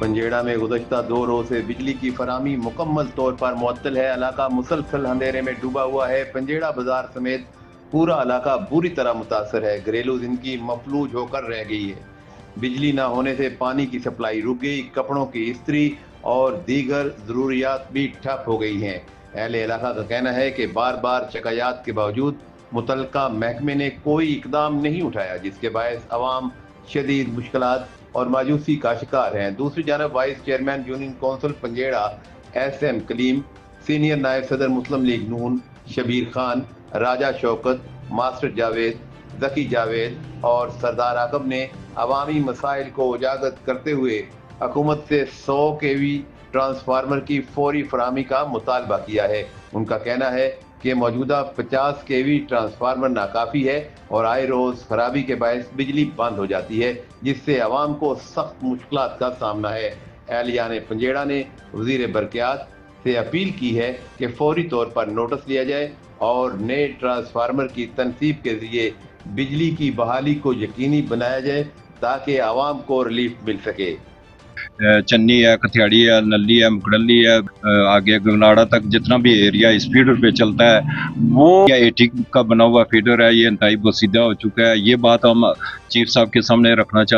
पंजेड़ा में गुज़श्ता 2 रोज से बिजली की फराहमी मुकम्मल तौर पर मुअत्तल है। इलाका मुसलसल अंधेरे में डूबा हुआ है। पंजेड़ा बाजार समेत पूरा इलाका बुरी तरह मुतासर है। घरेलू जिंदगी मफलूज होकर रह गई है। बिजली न होने से पानी की सप्लाई रुक गई, कपड़ों की इस्त्री और दीगर जरूरियात भी ठप हो गई हैं। अहले इलाका का कहना है कि बार बार शिकायत के बावजूद मुतलका महकमे ने कोई इकदाम नहीं उठाया, जिसके बायस अवाम शदीद मुश्किलात और मायूसी का शिकार हैं। दूसरी जानब vice chairman union council Panjera SM Kaleem, senior नायब सदर मुस्लिम लीग नून शबीर खान, राजा शौकत, मास्टर जावेद, जकी जावेद और सरदार आकब ने अवामी मसाइल को उजागर करते हुए हुकूमत से 100 kV ट्रांसफार्मर की फौरी फराहमी का मुतालबा किया है। उनका कहना है कि मौजूदा 50 kV ट्रांसफार्मर नाकाफी है और आए रोज खराबी के बायस बिजली बंद हो जाती है, जिससे अवाम को सख्त मुश्किलात का सामना है। अहलियान पंजेड़ा ने वजीर बरक़ियात से अपील की है कि फौरी तौर पर नोटिस लिया जाए और नए ट्रांसफार्मर की तनसीब के जरिए बिजली की बहाली को यकीनी बनाया जाए ताकि आवाम को रिलीफ मिल सके। चन्नी है, कथियाड़ी है, नली है, मुकड़ली है, आगे गगनाड़ा तक जितना भी एरिया इस फीडर पे चलता है वो 80 का बना हुआ फीडर है। ये इंतहाई बोसीदा हो चुका है। ये बात हम चीफ साहब के सामने रखना चाहते हैं।